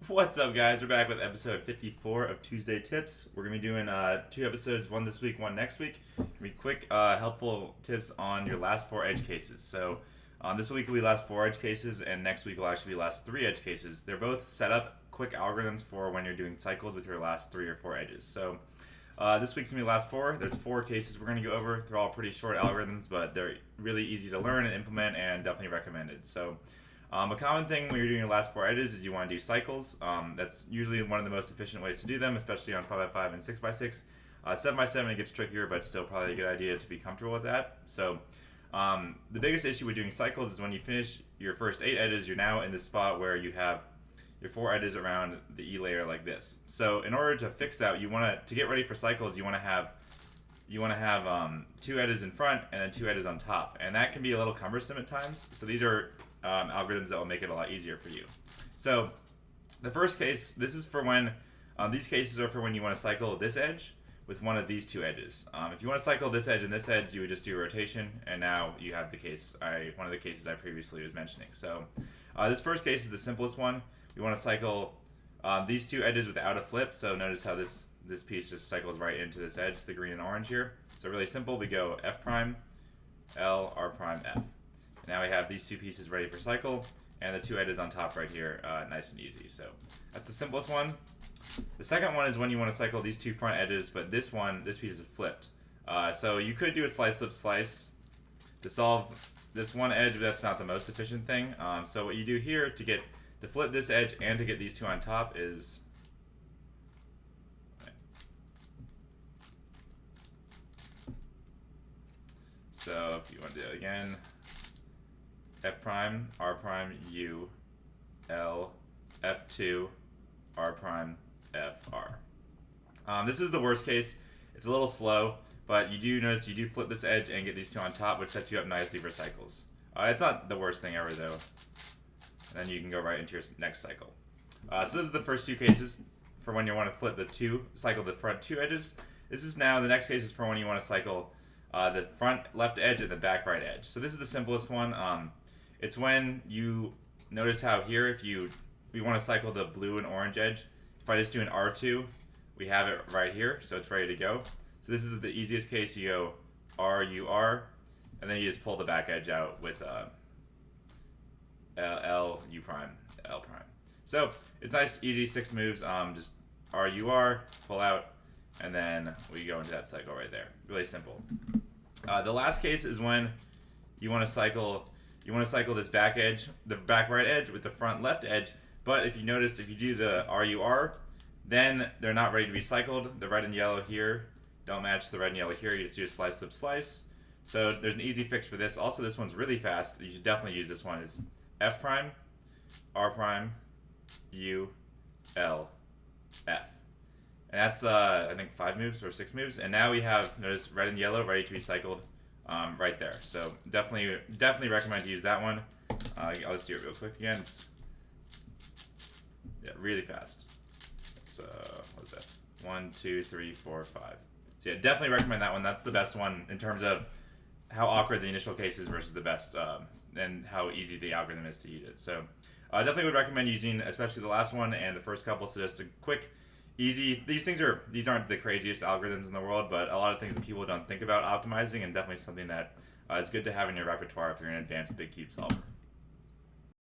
What's up, guys? We're back with episode 54 of Tuesday Tips. We're going to be doing two episodes, one this week, one next week. Gonna be quick, helpful tips on your last four edge cases. So this week will be last four edge cases, and next week will actually be last three edge cases. They're both set up quick algorithms for when you're doing cycles with your last three or four edges. So this week's going to be last four. There's four cases we're going to go over. They're all pretty short algorithms, but they're really easy to learn and implement and definitely recommended. So a common thing when you're doing your last four edges is you want to do cycles. That's usually one of the most efficient ways to do them, especially on 5x5 and 6x6. 7x7 it gets trickier, but still probably a good idea to be comfortable with that. So the biggest issue with doing cycles is when you finish your first 8 edges, you're now in this spot where you have your 4 edges around the E layer like this. So in order to fix that, you want to get ready for cycles, you want to have 2 edges in front and then 2 edges on top, and that can be a little cumbersome at times. So these are algorithms that will make it a lot easier for you. So the first case, this is for when, these cases are for when you want to cycle this edge with one of these 2 edges. If you want to cycle this edge and this edge, you would just do a rotation, and now you have the case, one of the cases I previously was mentioning. So this first case is the simplest one. We want to cycle these 2 edges without a flip, so notice how this piece just cycles right into this edge, the green and orange here. So really simple, we go F prime, L, R prime, F. Now we have these 2 pieces ready for cycle, and the 2 edges on top right here, nice and easy. So that's the simplest one. The second one is when you want to cycle these 2 front edges, but this piece is flipped. So you could do a slice flip slice to solve this one edge, but that's not the most efficient thing. So what you do here to flip this edge and to get these 2 on top is so if you want to do it again, F prime, R prime, U, L, F2, R prime, F, R. This is the worst case. It's a little slow, but you do notice you do flip this edge and get these 2 on top, which sets you up nicely for cycles. It's not the worst thing ever, though. And then you can go right into your next cycle. So those are the first 2 cases for when you want to cycle the front 2 edges. This is now, the next case is for when you want to cycle the front left edge and the back right edge. So this is the simplest one. It's when you notice how here, we want to cycle the blue and orange edge. If I just do an R2, we have it right here, so it's ready to go. So this is the easiest case. You go R, U, R, and then you just pull the back edge out with L, U prime, L prime. So it's nice, easy, 6 moves. Just R, U, R, pull out, and then we go into that cycle right there. Really simple. The last case is when you want to cycle this back edge, the back right edge with the front left edge, but if you notice, if you do the RUR, then they're not ready to be cycled. The red and yellow here don't match the red and yellow here. You just do a slice, flip, slice. So there's an easy fix for this. Also, this one's really fast. You should definitely use this one. Is F prime, R prime, U, L, F. And that's, I think, 5 moves or 6 moves. And now we have, notice, red and yellow ready to be cycled right there. So definitely recommend to use that one. I'll just do it real quick again. It's, yeah, really fast. It's, what is that? 1, 2, 3, 4, 5. So yeah, definitely recommend that one. That's the best one in terms of how awkward the initial case is versus the best, and how easy the algorithm is to use it. So I definitely would recommend using, especially the last one and the first couple. So just a quick, easy. These aren't the craziest algorithms in the world, but a lot of things that people don't think about optimizing, and definitely something that is good to have in your repertoire if you're an advanced big cube solver.